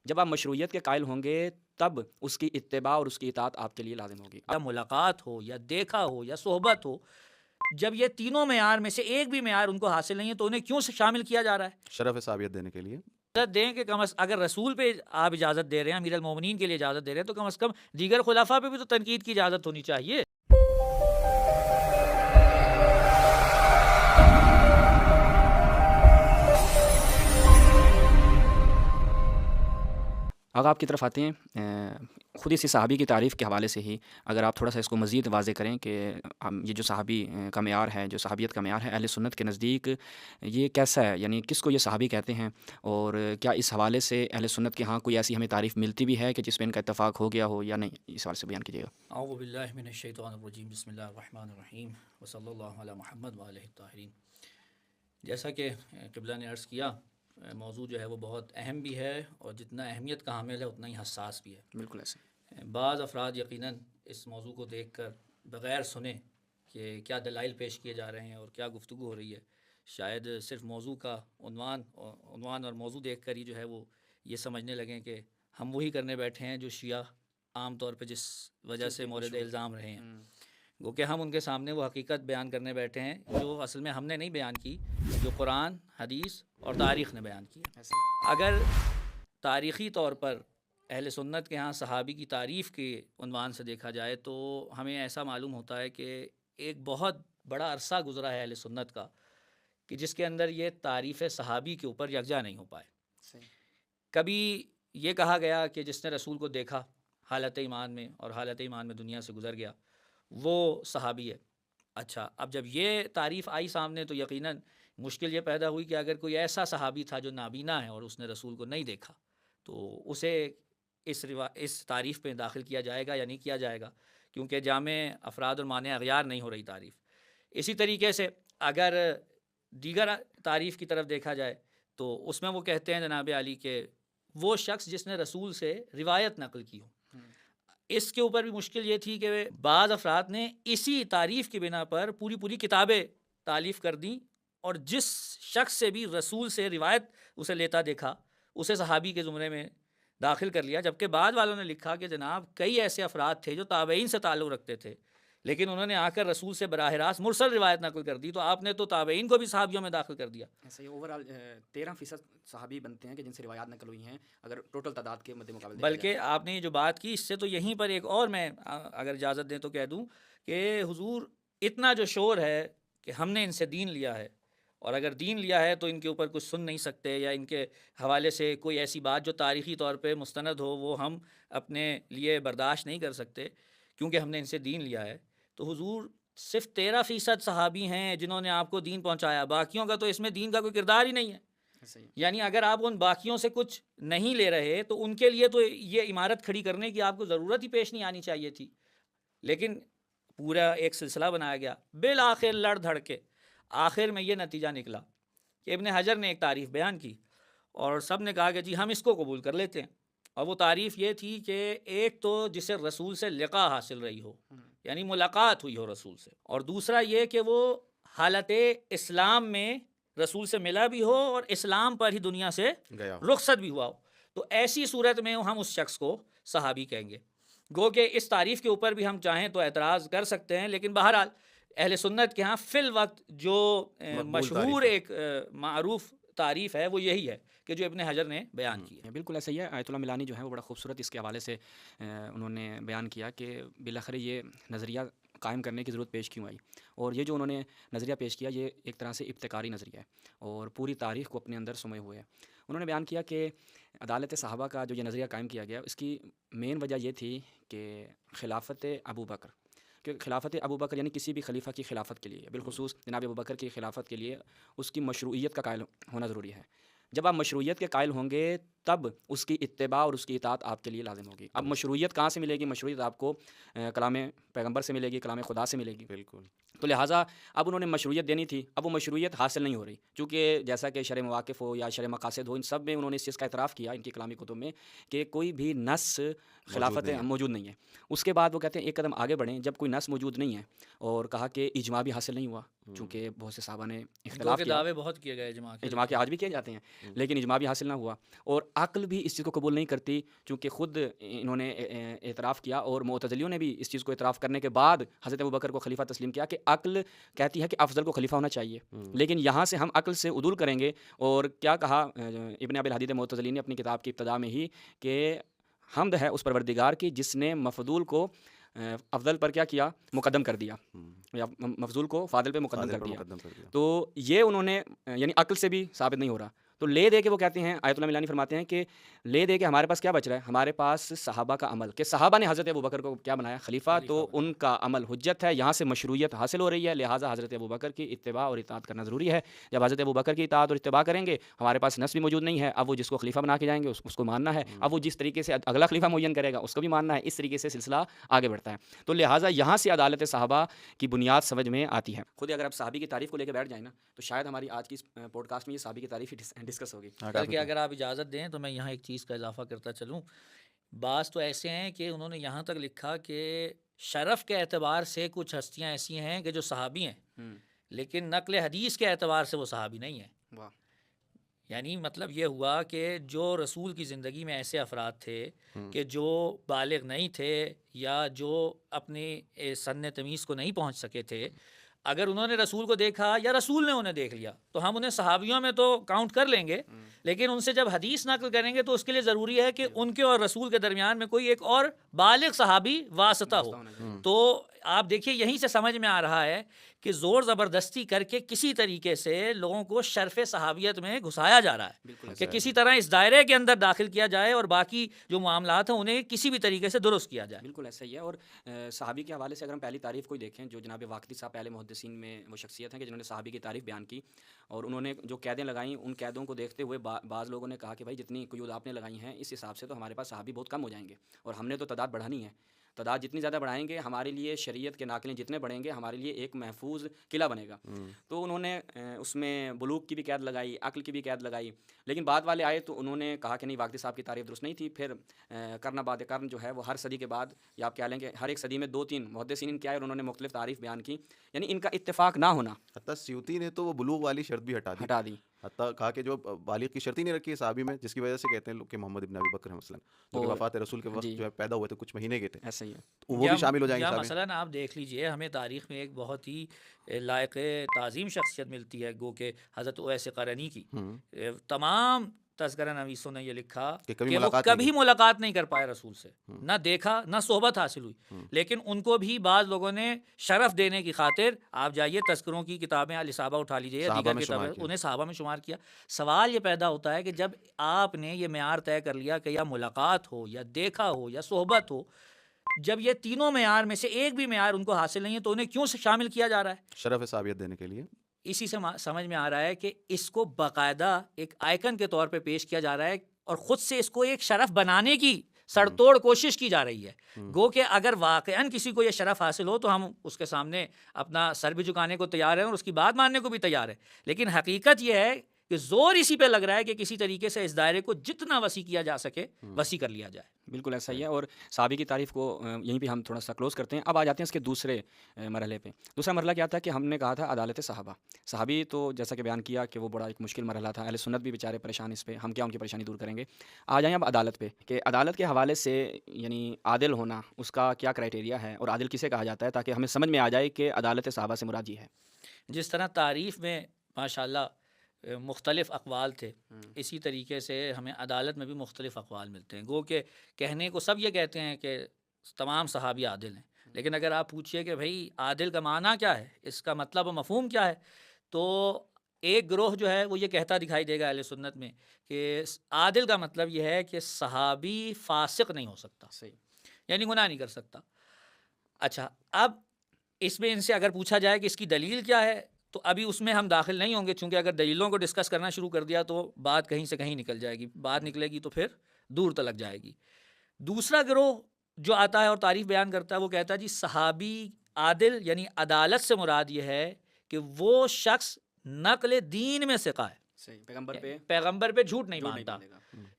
جب آپ مشروعیت کے قائل ہوں گے تب اس کی اتباع اور اس کی اطاعت آپ کے لیے لازم ہوگی. یا ملاقات ہو یا دیکھا ہو یا صحبت ہو، جب یہ تینوں معیار میں سے ایک بھی معیار ان کو حاصل نہیں ہے تو انہیں کیوں شامل کیا جا رہا ہے؟ شرف ثابت دینے کے لیے. اجازت دیں کہ اگر رسول پہ آپ اجازت دے رہے ہیں، امیر المومنین کے لیے اجازت دے رہے ہیں، تو کم از کم دیگر خلفاء پہ بھی تو تنقید کی اجازت ہونی چاہیے. اگر آپ کی طرف آتے ہیں خود اسی صحابی کی تعریف کے حوالے سے ہی اگر آپ تھوڑا سا اس کو مزید واضح کریں کہ یہ جو صحابی کا معیار ہے، جو صحابیت کا معیار ہے اہل سنت کے نزدیک یہ کیسا ہے، یعنی کس کو یہ صحابی کہتے ہیں، اور کیا اس حوالے سے اہل سنت کے ہاں کوئی ایسی ہمیں تعریف ملتی بھی ہے کہ جس پہ ان کا اتفاق ہو گیا ہو یا نہیں، اس حوالے سے بیان کیجیے گا. اعوذ باللہ من الشیطان الرجیم، بسم اللہ الرحمن الرحیم، وصلی اللہ علی محمد وآلہ الطاہرین. جیسا کہ قبلہ نے عرض کیا، موضوع جو ہے وہ بہت اہم بھی ہے، اور جتنا اہمیت کا حامل ہے اتنا ہی حساس بھی ہے. بالکل ایسے. بعض افراد یقیناً اس موضوع کو دیکھ کر بغیر سنے کہ کیا دلائل پیش کیے جا رہے ہیں اور کیا گفتگو ہو رہی ہے، شاید صرف موضوع کا عنوان اور موضوع دیکھ کر ہی جو ہے وہ یہ سمجھنے لگیں کہ ہم وہی کرنے بیٹھے ہیں جو شیعہ عام طور پہ جس وجہ سے مورد الزام رہے ہیں. گو کہ ہم ان کے سامنے وہ حقیقت بیان کرنے بیٹھے ہیں جو اصل میں ہم نے نہیں بیان کی، جو قرآن، حدیث اور تاریخ نے بیان کی. اگر تاریخی طور پر اہل سنت کے ہاں صحابی کی تعریف کے عنوان سے دیکھا جائے تو ہمیں ایسا معلوم ہوتا ہے کہ ایک بہت بڑا عرصہ گزرا ہے اہل سنت کا کہ جس کے اندر یہ تعریف صحابی کے اوپر یکجا نہیں ہو پائے. کبھی یہ کہا گیا کہ جس نے رسول کو دیکھا حالت ایمان میں اور حالت ایمان میں دنیا سے گزر گیا وہ صحابی ہے. اچھا، اب جب یہ تعریف آئی سامنے تو یقیناً مشکل یہ پیدا ہوئی کہ اگر کوئی ایسا صحابی تھا جو نابینا ہے اور اس نے رسول کو نہیں دیکھا تو اسے اس تعریف پہ داخل کیا جائے گا یا نہیں کیا جائے گا، کیونکہ جامع افراد اور مانع اغیار نہیں ہو رہی تعریف. اسی طریقے سے اگر دیگر تعریف کی طرف دیکھا جائے تو اس میں وہ کہتے ہیں جناب علی کہ وہ شخص جس نے رسول سے روایت نقل کی ہو. اس کے اوپر بھی مشکل یہ تھی کہ بعض افراد نے اسی تعریف کی بنا پر پوری کتابیں تالیف کر دیں اور جس شخص سے بھی رسول سے روایت اسے لیتا دیکھا اسے صحابی کے زمرے میں داخل کر لیا. جبکہ بعد والوں نے لکھا کہ جناب کئی ایسے افراد تھے جو تابعین سے تعلق رکھتے تھے لیکن انہوں نے آ کر رسول سے براہ راست مرسل روایت نقل کر دی، تو آپ نے تو تابعین کو بھی صحابیوں میں داخل کر دیا. ایسا ہی اوورآل 13% صحابی بنتے ہیں کہ جن سے روایات نقل ہوئی ہیں اگر ٹوٹل تعداد کے مد مقابل دیکھا بلکہ آپ نے یہ جو بات کی اس سے تو یہیں پر ایک اور میں اگر اجازت دیں تو کہہ دوں کہ حضور اتنا جو شور ہے کہ ہم نے ان سے دین لیا ہے، اور اگر دین لیا ہے تو ان کے اوپر کچھ سن نہیں سکتے، یا ان کے حوالے سے کوئی ایسی بات جو تاریخی طور پہ مستند ہو وہ ہم اپنے لیے برداشت نہیں کر سکتے کیونکہ ہم نے ان سے دین لیا ہے. تو حضور صرف 13% صحابی ہیں جنہوں نے آپ کو دین پہنچایا، باقیوں کا تو اس میں دین کا کوئی کردار ہی نہیں ہے. یعنی اگر آپ ان باقیوں سے کچھ نہیں لے رہے تو ان کے لیے تو یہ عمارت کھڑی کرنے کی آپ کو ضرورت ہی پیش نہیں آنی چاہیے تھی. لیکن پورا ایک سلسلہ بنایا گیا، بالآخر لڑ دھڑ کے آخر میں یہ نتیجہ نکلا کہ ابن حجر نے ایک تعریف بیان کی اور سب نے کہا کہ جی ہم اس کو قبول کر لیتے ہیں. اور وہ تعریف یہ تھی کہ ایک تو جسے رسول سے لقا حاصل رہی ہو، یعنی ملاقات ہوئی ہو رسول سے، اور دوسرا یہ کہ وہ حالت اسلام میں رسول سے ملا بھی ہو اور اسلام پر ہی دنیا سے رخصت بھی ہوا ہو. تو ایسی صورت میں ہم اس شخص کو صحابی کہیں گے. گو کہ اس تعریف کے اوپر بھی ہم چاہیں تو اعتراض کر سکتے ہیں، لیکن بہرحال اہل سنت کے ہاں فی الوقت جو مشہور ایک معروف تعریف ہے وہ یہی ہے کہ جو ابن حجر نے بیان کی ہے. بالکل ایسا ہی ہے. آیت اللہ ملانی جو ہے وہ بڑا خوبصورت اس کے حوالے سے انہوں نے بیان کیا کہ بالآخر یہ نظریہ قائم کرنے کی ضرورت پیش کیوں آئی، اور یہ جو انہوں نے نظریہ پیش کیا یہ ایک طرح سے ابتکاری نظریہ ہے اور پوری تاریخ کو اپنے اندر سمے ہوئے ہے. انہوں نے بیان کیا کہ عدالت صحابہ کا جو یہ نظریہ قائم کیا گیا اس کی مین وجہ یہ تھی کہ خلافت ابو بکر، کہ خلافت ابو بکر یعنی کسی بھی خلیفہ کی خلافت کے لیے، بالخصوص جناب ابو بکر کی خلافت کے لیے اس کی مشروعیت کا قائل ہونا ضروری ہے. جب آپ مشروعیت کے قائل ہوں گے تب اس کی اتباع اور اس کی اطاعت آپ کے لیے لازم ہوگی. اب مشروعیت کہاں سے ملے گی؟ مشروعیت آپ کو کلام پیغمبر سے ملے گی، کلام خدا سے ملے گی. بالکل. تو لہٰذا اب انہوں نے مشروعیت دینی تھی، اب وہ مشروعیت حاصل نہیں ہو رہی، چونکہ جیسا کہ شرح مواقف ہو یا شرح مقاصد ہو، ان سب میں انہوں نے اس چیز کا اعتراف کیا ان کی کلامی کتب میں کہ کوئی بھی نص خلافت نہیں ہے۔ موجود نہیں ہے۔ اس کے بعد وہ کہتے ہیں ایک قدم آگے بڑھیں، جب کوئی نص موجود نہیں ہے، اور کہا کہ اجماع بھی حاصل نہیں ہوا، چونکہ بہت سے صحابہ نے گو اختلاف کے کیا، دعوے بہت کیے گئے اجماع کے آج بھی کیے جاتے ہیں، لیکن اجماع بھی حاصل نہ ہوا، اور عقل بھی اس چیز کو قبول نہیں کرتی، چونکہ خود انہوں نے اعتراف کیا، اور معتزلیوں نے بھی اس چیز کو اعتراف کرنے کے بعد حضرت ابوبکر کو خلیفہ تسلیم کیا کہ عقل کہتی ہے کہ افضل کو خلیفہ ہونا چاہیے، لیکن یہاں سے ہم عقل سے عدول کریں گے، اور کیا کہا ابن ابی الحدید معتزلی نے اپنی کتاب کی ابتدا میں ہی کہ حمد ہے اس پروردگار کی جس نے مفضول کو افضل پر کیا کیا، مقدم کر دیا، یا مفضول کو فاضل پہ مقدم کر دیا۔ مقدم کر دیا۔ تو یہ انہوں نے یعنی عقل سے بھی ثابت نہیں ہو رہا، تو لے دے کے وہ کہتے ہیں، آیت اللہ ملانی فرماتے ہیں کہ لے دے کے ہمارے پاس کیا بچ رہا ہے، ہمارے پاس صحابہ کا عمل، کہ صحابہ نے حضرت ابوبکر کو کیا بنایا، خلیفہ، تو ان کا عمل حجت ہے، یہاں سے مشروعیت حاصل ہو رہی ہے، لہٰذا حضرت ابوبکر کی اتباع اور اطاعت کرنا ضروری ہے۔ جب حضرت ابوبکر کی اطاعت اور اتباع کریں گے، ہمارے پاس نص بھی موجود نہیں ہے، اب وہ جس کو خلیفہ بنا کے جائیں گے اس کو ماننا ہے، اب وہ جس طریقے سے اگلا خلیفہ معین کرے گا اس کو بھی ماننا ہے، اس طریقے سے سلسلہ آگے بڑھتا ہے۔ تو لہٰذا یہاں سے عدالت صحابہ کی بنیاد سمجھ میں آتی ہے۔ خود اگر آپ صحابی کی تعریف کو لے کے بیٹھ جائیں نا، تو شاید ہماری آج کی پوڈ کاسٹ میں یہ صحابی کی تعریف ہی ڈسکس ہوگی۔ بلکہ اگر آپ اجازت دیں تو میں یہاں ایک چیز کا اضافہ کرتا چلوں، بعض تو ایسے ہیں کہ انہوں نے یہاں تک لکھا کہ شرف کے اعتبار سے کچھ ہستیاں ایسی ہیں کہ جو صحابی ہیں، لیکن نقل حدیث کے اعتبار سے وہ صحابی نہیں ہیں۔ واہ، یعنی مطلب یہ ہوا کہ جو رسول کی زندگی میں ایسے افراد تھے کہ جو بالغ نہیں تھے یا جو اپنی سن تمیز کو نہیں پہنچ سکے تھے، اگر انہوں نے رسول کو دیکھا یا رسول نے انہیں دیکھ لیا تو ہم انہیں صحابیوں میں تو کاؤنٹ کر لیں گے، لیکن ان سے جب حدیث نقل کریں گے تو اس کے لیے ضروری ہے کہ ان کے اور رسول کے درمیان میں کوئی ایک اور بالغ صحابی واسطہ ہو۔ تو آپ دیکھیے یہیں سے سمجھ میں آ رہا ہے کہ زور زبردستی کر کے کسی طریقے سے لوگوں کو شرف صحابیت میں گھسایا جا رہا ہے کہ کسی طرح اس دائرے کے اندر داخل کیا جائے اور باقی جو معاملات ہیں انہیں کسی بھی طریقے سے درست کیا جائے۔ بالکل ایسا ہی ہے۔ اور صحابی کے حوالے سے اگر ہم پہلی تعریف کو ہی دیکھیں، جو جناب واقدی صاحب پہلے محدثین میں وہ شخصیت ہیں کہ جنہوں نے صحابی کی تعریف بیان کی، اور انہوں نے جو قیدیں لگائیں، ان قیدوں کو دیکھتے ہوئے بعض لوگوں نے کہا کہ بھائی جتنی قیود آپ نے لگائی ہیں اس حساب سے تو ہمارے پاس صحابی بہت کم ہو جائیں گے، اور ہم نے تو تعداد بڑھانی ہے، تعداد جتنی زیادہ بڑھائیں گے ہمارے لیے شریعت کے ناقلیں جتنے بڑھیں گے ہمارے لیے ایک محفوظ قلعہ بنے گا۔ تو انہوں نے اس میں بلوغ کی بھی قید لگائی، عقل کی بھی قید لگائی، لیکن بعد والے آئے تو انہوں نے کہا کہ نہیں، واقدی صاحب کی تعریف درست نہیں تھی۔ پھر قرن بعد قرن جو ہے وہ ہر صدی کے بعد، یا آپ کہہ لیں کہ ہر ایک صدی میں 2-3 محدثین کے آئے اور انہوں نے مختلف تعریف بیان کی، یعنی ان کا اتفاق نہ ہونا۔ حتیٰ سیوطی نے تو وہ بلوغ والی شرط بھی ہٹا دی، حتیٰ کہا کہ جو بالغ کی شرط ہی نہیں رکھی ہے صحابی میں، جس کی وجہ سے کہتے ہیں لوگ کہ محمد ابن ابی بکر ہیں مثلاً، جو کہ وفات رسول کے وقت جو ہے پیدا ہوئے تھے، کچھ مہینے کے تھے، ایسا ہی ہے، وہ بھی شامل ہو جائیں گے۔ مثلاً آپ دیکھ لیجئے، ہمیں تاریخ میں ایک بہت ہی لائق تعظیم شخصیت ملتی ہے، گو کہ حضرت اویس قرنی کی۔ تمام تذکرہ نویسوں نے یہ لکھا کہ وہ کبھی ملاقات نہیں کر پائے رسول سے، نہ دیکھا نہ صحبت حاصل ہوئی، لیکن ان کو بھی بعض لوگوں نے شرف دینے کی خاطر، آپ جائیے تذکروں کی کتابیں الاصابہ اٹھا لیجیے، دیگر کتابیں، انہیں صحابہ میں شمار کیا۔ سوال یہ پیدا ہوتا ہے کہ جب آپ نے یہ معیار طے کر لیا کہ یا ملاقات ہو یا دیکھا ہو یا صحبت ہو، جب یہ تینوں معیار میں سے ایک بھی معیار ان کو حاصل نہیں ہے تو انہیں کیوں شامل کیا جا رہا ہے؟ شرف صحابیت دینے کے لیے۔ اسی سے سمجھ میں آ رہا ہے کہ اس کو باقاعدہ ایک آئیکن کے طور پہ پیش کیا جا رہا ہے، اور خود سے اس کو ایک شرف بنانے کی سڑتوڑ کوشش کی جا رہی ہے۔ گو کہ اگر واقعاً کسی کو یہ شرف حاصل ہو تو ہم اس کے سامنے اپنا سر بھی جھکانے کو تیار ہیں اور اس کی بات ماننے کو بھی تیار ہیں، لیکن حقیقت یہ ہے کہ زور اسی پہ لگ رہا ہے کہ کسی طریقے سے اس دائرے کو جتنا وسیع کیا جا سکے وسیع کر لیا جائے۔ بالکل ایسا ہی ہے۔ اور صحابی کی تعریف کو یہیں پہ ہم تھوڑا سا کلوز کرتے ہیں۔ اب آ جاتے ہیں اس کے دوسرے مرحلے پہ۔ دوسرا مرحلہ کیا تھا کہ ہم نے کہا تھا عدالت صحابہ۔ صحابی تو جیسا کہ بیان کیا کہ وہ بڑا ایک مشکل مرحلہ تھا، اہل سنت بھی بیچارے پریشان اس پہ، ہم کیا ان کی پریشانی دور کریں گے۔ آ جائیں اب عدالت پہ، کہ عدالت کے حوالے سے یعنی عادل ہونا، اس کا کیا کرائٹیریا ہے اور عادل کسے کہا جاتا ہے، تاکہ ہمیں سمجھ میں آ جائے کہ عدالت صحابہ سے مراد یہ ہے۔ جس طرح تعریف میں ماشاءاللہ مختلف اقوال تھے، اسی طریقے سے ہمیں عدالت میں بھی مختلف اقوال ملتے ہیں۔ گو کہ کہنے کو سب یہ کہتے ہیں کہ تمام صحابی عادل ہیں، لیکن اگر آپ پوچھئے کہ بھائی عادل کا معنی کیا ہے، اس کا مطلب و مفہوم کیا ہے، تو ایک گروہ جو ہے وہ یہ کہتا دکھائی دے گا اہل سنت میں کہ عادل کا مطلب یہ ہے کہ صحابی فاسق نہیں ہو سکتا، یعنی گناہ نہیں کر سکتا۔ اچھا، اب اس میں ان سے اگر پوچھا جائے کہ اس کی دلیل کیا ہے، تو ابھی اس میں ہم داخل نہیں ہوں گے، چونکہ اگر دلیلوں کو ڈسکس کرنا شروع کر دیا تو بات کہیں سے کہیں نکل جائے گی، بات نکلے گی تو پھر دور تلک جائے گی۔ دوسرا گروہ جو آتا ہے اور تعریف بیان کرتا ہے وہ کہتا ہے جی صحابی عادل یعنی عدالت سے مراد یہ ہے کہ وہ شخص نقل دین میں ثقہ ہے، پیغمبر پہ جھوٹ نہیں باندھتا،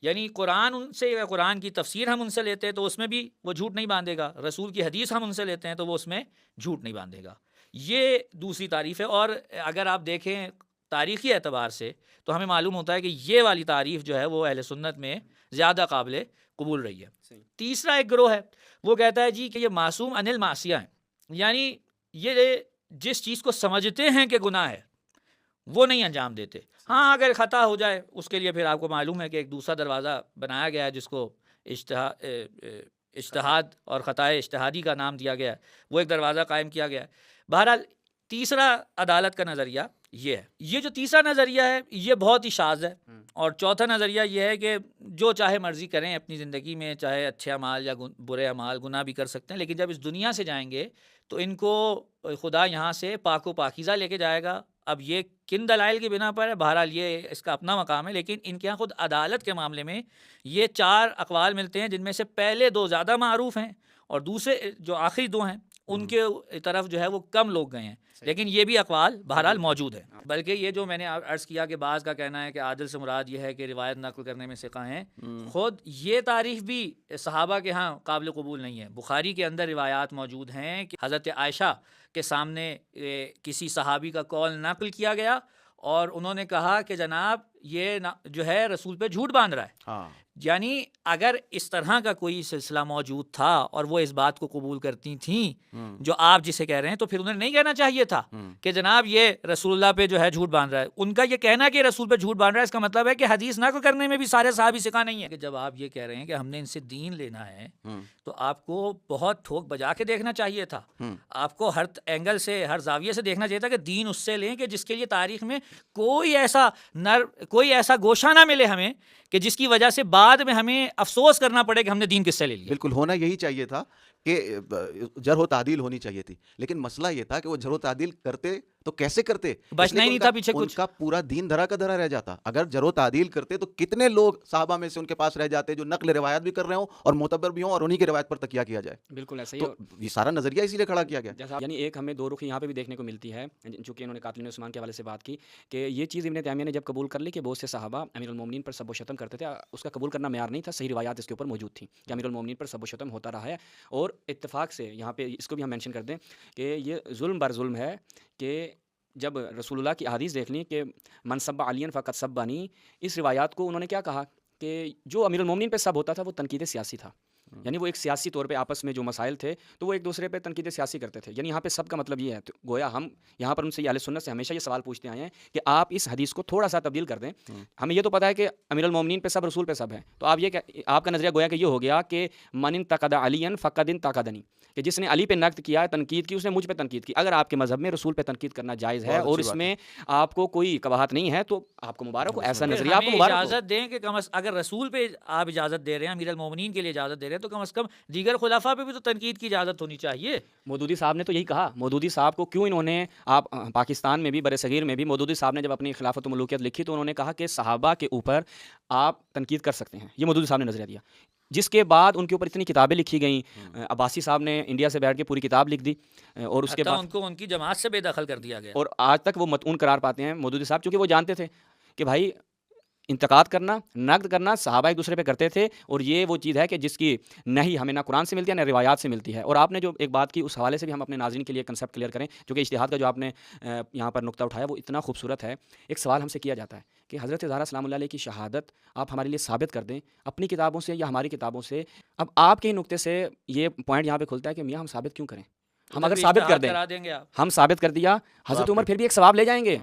یعنی قرآن ان سے، قرآن کی تفسیر ہم ان سے لیتے ہیں تو اس میں بھی وہ جھوٹ نہیں باندھے گا، رسول کی حدیث ہم ان سے لیتے ہیں تو وہ اس میں جھوٹ نہیں باندھے گا. یہ دوسری تعریف ہے. اور اگر آپ دیکھیں تاریخی اعتبار سے تو ہمیں معلوم ہوتا ہے کہ یہ والی تعریف جو ہے وہ اہل سنت میں زیادہ قابل قبول رہی ہے. تیسرا ایک گروہ ہے وہ کہتا ہے جی کہ یہ معصوم عن المعصیہ ہیں، یعنی یہ جس چیز کو سمجھتے ہیں کہ گناہ ہے وہ نہیں انجام دیتے. ہاں اگر خطا ہو جائے اس کے لیے پھر آپ کو معلوم ہے کہ ایک دوسرا دروازہ بنایا گیا ہے جس کو اجتہاد اور خطائے اجتہادی کا نام دیا گیا ہے، وہ ایک دروازہ قائم کیا گیا ہے. بہرحال تیسرا عدالت کا نظریہ یہ ہے. یہ جو تیسرا نظریہ ہے یہ بہت ہی شاذ ہے. اور چوتھا نظریہ یہ ہے کہ جو چاہے مرضی کریں اپنی زندگی میں، چاہے اچھے اعمال یا برے اعمال، گناہ بھی کر سکتے ہیں، لیکن جب اس دنیا سے جائیں گے تو ان کو خدا یہاں سے پاک و پاکیزہ لے کے جائے گا. اب یہ کن دلائل کی بنا پر ہے، بہرحال یہ اس کا اپنا مقام ہے، لیکن ان کے یہاں خود عدالت کے معاملے میں یہ 4 اقوال ملتے ہیں، جن میں سے پہلے 2 زیادہ معروف ہیں اور دوسرے جو آخری 2 ہیں ان کے طرف جو ہے وہ کم لوگ گئے ہیں، لیکن یہ بھی اقوال بہرحال موجود ہیں. بلکہ یہ جو میں نے عرض کیا کہ بعض کا کہنا ہے کہ عادل سے مراد یہ ہے کہ روایت نقل کرنے میں ثقہ ہیں، خود یہ تعریف بھی صحابہ کے ہاں قابل قبول نہیں ہے. بخاری کے اندر روایات موجود ہیں کہ حضرت عائشہ کے سامنے کسی صحابی کا قول نقل کیا گیا اور انہوں نے کہا کہ جناب یہ جو ہے رسول پہ جھوٹ باندھ رہا ہے. یعنی اگر اس طرح کا کوئی سلسلہ موجود تھا اور وہ اس بات کو قبول کرتی تھیں جو آپ جسے کہہ رہے ہیں، تو پھر انہیں نہیں کہنا چاہیے تھا کہ جناب یہ رسول اللہ پہ جو ہے جھوٹ باندھ رہا ہے. ان کا یہ کہنا کہ رسول پہ جھوٹ باندھ رہا ہے اس کا مطلب ہے کہ حدیث نقل کرنے میں بھی سارے صحابی ثقہ نہیں ہے. کہ جب آپ یہ کہہ رہے ہیں کہ ہم نے ان سے دین لینا ہے تو آپ کو بہت ٹھوک بجا کے دیکھنا چاہیے تھا. آپ کو ہر اینگل سے، ہر زاویے سے دیکھنا چاہیے تھا کہ دین اس سے لیں کہ جس کے لیے تاریخ میں کوئی ایسا گوشہ نہ ملے ہمیں کہ جس کی وجہ سے بعد میں ہمیں افسوس کرنا پڑے کہ ہم نے دین کس سے لے لیا. بالکل ہونا یہی چاہیے تھا کہ جرح و تعدیل ہونی چاہیے تھی، لیکن مسئلہ یہ تھا کہ وہ جرح و تعدیل کرتے تو کیسے کرتے، بچنا ہی نہیں تھا پیچھے کچھ. ان کا پورا دین دھرا کا دھرا رہ جاتا. اگر جرح و تعدیل کرتے تو کتنے لوگ صحابہ میں سے ان کے پاس رہ جاتے جو نقل روایت بھی کر رہے ہوں اور معتبر بھی ہوں اور انہی کی روایت پر تکیہ کیا جائے. بالکل ایسا ہی. تو یہ سارا نظریہ اسی لیے کھڑا کیا گیا. یعنی ایک ہمیں 2 رخ یہاں پہ بھی دیکھنے کو ملتی ہے، چونکہ انہوں نے قاتلین عثمان کے حوالے سے بات کی کہ یہ چیز ابن تیمیہ نے جب قبول کر لی کہ بہت سے صحابہ امیر المومنین پر سب و شتم کرتے تھے، اس کا قبول کرنا معیار نہیں تھا. صحیح روایات اس کے اوپر موجود تھیں کہ امیر المومنین پر سب و شتم ہوتا رہا ہے. اور اتفاق سے یہاں پہ اس کو بھی ہم مینشن کر دیں کہ یہ ظلم بر ظلم ہے کہ جب رسول اللہ کی احادیث دیکھ لیں کہ من سب علی فقط سبانی، اس روایات کو انہوں نے کیا کہا کہ جو امیر المومنین پہ سب ہوتا تھا وہ تنقید سیاسی تھا. یعنی وہ ایک سیاسی طور پہ آپس میں جو مسائل تھے تو وہ ایک دوسرے پہ تنقید سیاسی کرتے تھے. یعنی یہاں پہ سب کا مطلب یہ ہے، تو گویا ہم یہاں پر ان سے اہل سنت سے ہمیشہ یہ سوال پوچھتے آئے ہیں کہ آپ اس حدیث کو تھوڑا سا تبدیل کر دیں. ہمیں یہ تو پتہ ہے کہ امیر المومنین پہ سب، رسول پہ سب ہے، تو آپ کا نظریہ گویا کہ یہ ہو گیا کہ من انتقد علی فقد انتقدنی، کہ جس نے علی پہ نقد کیا، تنقید کی، اس نے مجھ پہ تنقید کی. اگر آپ کے مذہب میں رسول پہ تنقید کرنا جائز ہے اور اس میں آپ کو کوئی قباحت نہیں ہے تو آپ کو مبارک ہو، ایسا نظریہ آپ کو مبارک ہو. اجازت دیں کہ اگر رسول پہ آپ اجازت دے رہے ہیں، امیر المومنین کے لیے اجازت دے رہے ہیں، تو کم از کم دیگر خلفاء پہ بھی تو تنقید کی اجازت ہونی چاہیے. مودودی صاحب نے تو یہی کہا. مودودی صاحب کو کیوں انہوں نے، آپ پاکستان میں بھی بر صغیر میں بھی مودودی صاحب نے جب اپنی خلافت و ملوکیت لکھی تو انہوں نے کہا کہ صحابہ کے اوپر آپ تنقید کر سکتے ہیں. یہ مودودی صاحب نے نظریہ دیا، جس کے بعد ان کے اوپر اتنی کتابیں لکھی گئیں. عباسی صاحب نے انڈیا سے بیٹھ کے پوری کتاب لکھ دی اور اس کے بعد ان کو ان کی جماعت سے بے دخل کر دیا گیا، اور آج تک وہ متعون قرار پاتے ہیں مودودی صاحب، چونکہ وہ جانتے تھے کہ بھائی انتقاد کرنا، نقد کرنا صحابہ ایک دوسرے پہ کرتے تھے، اور یہ وہ چیز ہے کہ جس کی نہیں ہمیں نہ قرآن سے ملتی ہے نہ روایات سے ملتی ہے. اور آپ نے جو ایک بات کی اس حوالے سے بھی ہم اپنے ناظرین کے لیے کنسیپٹ کلیئر کریں، چونکہ اجتہاد کا جو آپ نے یہاں پر نقطہ اٹھایا وہ اتنا خوبصورت ہے. ایک سوال ہم سے کیا جاتا ہے کہ حضرت زہرا سلام اللہ علیہ کی شہادت آپ ہمارے لیے ثابت کر دیں اپنی کتابوں سے یا ہماری کتابوں سے. اب آپ کے نقطے سے یہ پوائنٹ یہاں پہ کھلتا ہے کہ میاں ہم ثابت کیوں کریں؟ ہم اگر ثابت کر دیں، ہم ثابت کر دیا، حضرت عمر پھر بھی ایک ثواب لے جائیں گے.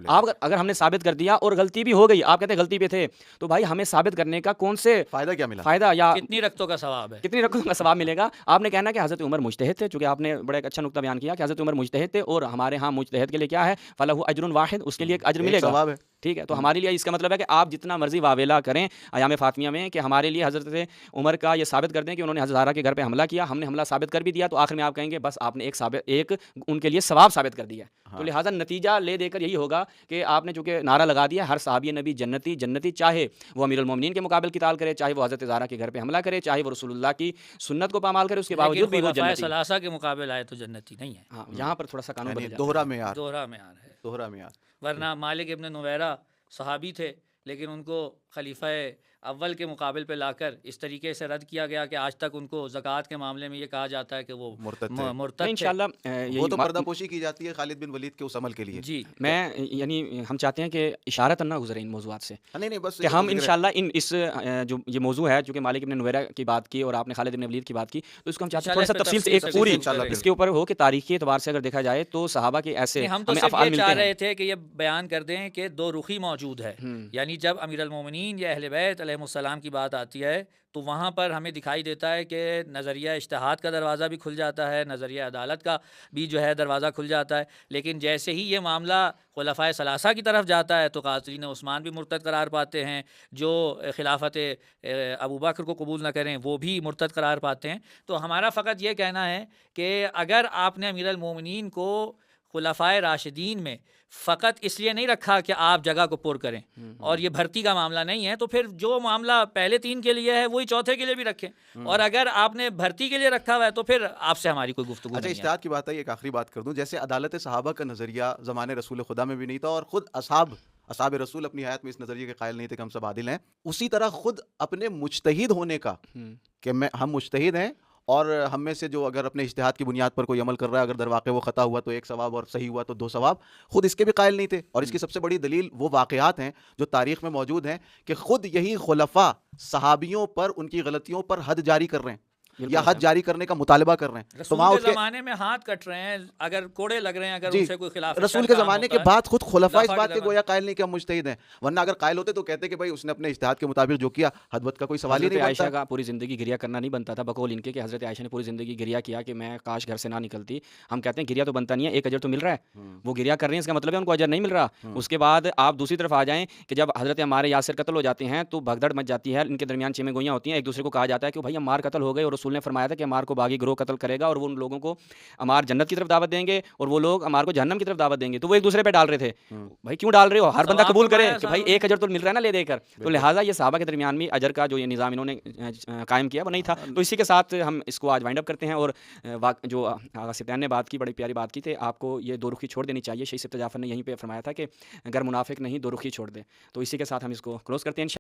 آپ اگر ہم نے ثابت کر دیا اور غلطی بھی ہو گئی، آپ کہتے ہیں غلطی پہ تھے، تو بھائی ہمیں ثابت کرنے کا کون سے فائدہ کیا ملا، فائدہ یا کتنی رکعتوں کا ثواب ہے، کتنی رکعتوں کا ثواب ملے گا. آپ نے کہنا کہ حضرت عمر مجتہد تھے، چونکہ آپ نے بڑا ایک اچھا نقطہ بیان کیا کہ حضرت عمر مجتہد تھے اور ہمارے ہاں مجتہد کے لیے کیا ہے فلہ اجر واحد، اس کے لیے ایک اجر ملے گا. ٹھیک ہے. تو ہمارے لیے اس کا مطلب ہے کہ آپ جتنا مرضی واویلا کریں ایام فاطمیہ میں کہ ہمارے لیے حضرت عمر کا یہ ثابت کر دیں کہ انہوں نے حضرت زہرا کے گھر پہ حملہ کیا, ہم نے حملہ ثابت کر بھی دیا, تو آخر میں آپ کہیں گے بس آپ نے ایک ان کے لیے ثواب ثابت کر دیا. تو لہٰذا نتیجہ لے دے کر یہی ہوگا کہ آپ نے چونکہ نعرہ لگا دیا ہر صحابی نبی جنتی جنتی, چاہے وہ امیر المومنین کے مقابل قتال کرے, چاہے وہ حضرت زہرا کے گھر پہ حملہ کرے, چاہے وہ رسول اللہ کی سنت کو پامال کرے, اس کے باوجود بھی وہ جنتی. ثلاثہ کے مقابل آئے تو جنتی نہیں ہے. ہاں, یہاں پر تھوڑا سا قانون بدل جاتا ہے, دوہرا معیار ہے, دوہرا معیار. ورنہ مالک ابن نویرہ صحابی تھے لیکن ان کو خلیفہ اول کے مقابل پہ لا کر اس طریقے سے رد کیا گیا کہ آج تک ان کو زکوٰۃ کے معاملے میں یہ کہا جاتا ہے کہ وہ مرتد تھے. انشاءاللہ وہ تو پردہ پوشی کی جاتی ہے خالد بن ولید کے اس عمل کے لیے. جی میں یعنی ہم چاہتے ہیں کہ اشارتاً نہ گزرے ان موضوعات سے, نہیں بس کہ ہم انشاءاللہ اس جو یہ موضوع ہے چونکہ مالک ابن نویرہ کی بات کی اور آپ نے خالد بن ولید کی بات کی, تو اس کو ہم چاہتے ہیں تھوڑا سا تفصیل سے ایک پوری اس کے اوپر ہو کہ تاریخی اعتبار سے اگر دیکھا جائے تو صحابہ کے ایسے ہم تو صرف یہ چاہ رہے تھے کہ یہ بیان کر دیں کہ دو رخی موجود ہے. یعنی جب امیر المومنین یا اہل بیت علیہ السلام کی بات آتی ہے تو وہاں پر ہمیں دکھائی دیتا ہے کہ نظریہ اجتہاد کا دروازہ بھی کھل جاتا ہے, نظریہ عدالت کا بھی جو ہے دروازہ کھل جاتا ہے. لیکن جیسے ہی یہ معاملہ خلفائے ثلاثہ کی طرف جاتا ہے تو قاضرین عثمان بھی مرتد قرار پاتے ہیں, جو خلافت ابوبکر کو قبول نہ کریں وہ بھی مرتد قرار پاتے ہیں. تو ہمارا فقط یہ کہنا ہے کہ اگر آپ نے امیر المومنین کو خلفائے راشدین میں فقط اس لیے نہیں رکھا کہ آپ جگہ کو پر کریں اور یہ بھرتی کا معاملہ نہیں ہے, تو پھر جو معاملہ پہلے 3 کے لیے ہے وہی چوتھے کے لیے بھی رکھیں. اور اگر آپ نے بھرتی کے لیے رکھا ہوا ہے تو پھر آپ سے ہماری کوئی گفتگو نہیں ہے. اجتہاد کی بات ہے, ایک آخری بات کر دوں. جیسے عدالت صحابہ کا نظریہ زمانے رسول خدا میں بھی نہیں تھا اور خود اصحاب رسول اپنی حیات میں اس نظریے کے قائل نہیں تھے کہ ہم سب عادل ہیں, اسی طرح خود اپنے مجتہد ہونے کا کہ ہم مجتہد ہیں اور ہم میں سے جو اگر اپنے اجتہاد کی بنیاد پر کوئی عمل کر رہا ہے, اگر در واقع وہ خطا ہوا تو 1 ثواب اور صحیح ہوا تو 2 ثواب, خود اس کے بھی قائل نہیں تھے. اور اس کی سب سے بڑی دلیل وہ واقعات ہیں جو تاریخ میں موجود ہیں کہ خود یہی خلفاء صحابیوں پر ان کی غلطیوں پر حد جاری کر رہے ہیں یا حد جاری کرنے کا مطالبہ کر رہے ہیں. رسول کے زمانے میں ہاتھ کٹ رہے ہیں, اگر کوڑے لگ رہے ہیں, اگر ان سے کوئی خلاف رسول کے زمانے کے بعد خود خلفاء اس بات کے گویا قائل نہیں کہ ہم مجتہد ہیں, ورنہ اگر قائل ہوتے تو کہتے کہ بھائی اس نے اپنے اجتہاد کے مطابق جو کیا حدوت کا کوئی سوال ہی نہیں. عائشہ کا پوری زندگی گریا کرنا نہیں بنتا تھا بقول ان کے کہ حضرت عائشہ نے پوری زندگی گریا کیا کہ میں کاش گھر سے نہ نکلتی. ہم کہتے ہیں گریا تو بنتا نہیں ہے, ایک اجر تو مل رہا ہے, وہ گریا کر رہے ہیں اس کا مطلب ہے ان کو اجر نہیں مل رہا. اس کے بعد آپ دوسری طرف آ جائیں کہ جب حضرت عمار یاسر قتل ہو جاتے ہیں تو بھگدڑ مچ جاتی ہے, ان کے درمیان چیمیں گوئیاں ہوتی ہیں, ایک دوسرے کو کہا جاتا ہے کہ بھائی عمار قتل ہو گئے اور رسول نے فرمایا تھا کہ عمار کو باغی گروہ قتل کرے گا اور وہ ان لوگوں کو عمار جنت کی طرف دعوت دیں گے اور وہ لوگ عمار کو جہنم کی طرف دعوت دیں گے. تو وہ ایک دوسرے پہ ڈال رہے تھے, بھائی کیوں ڈال رہے ہو, ہر بندہ قبول کرے کہ بھائی ایک اجر تو مل رہا ہے نا لے دے کر. تو لہٰذا یہ صحابہ کے درمیان بھی اجر کا جو یہ نظام انہوں نے قائم کیا وہ نہیں تھا. تو اسی کے ساتھ ہم اس کو آج وائنڈ اپ کرتے ہیں. اور جو آغا سبطین نے بات کی بڑی پیاری بات کی تھی, آپ کو یہ 2 رخی چھوڑ دینی چاہیے. شہید سبط جعفر نے یہیں پہ فرمایا تھا کہ اگر منافق نہیں 2 رخی چھوڑ دے. تو اسی کے ساتھ ہم اس کو کلوز کرتے ہیں.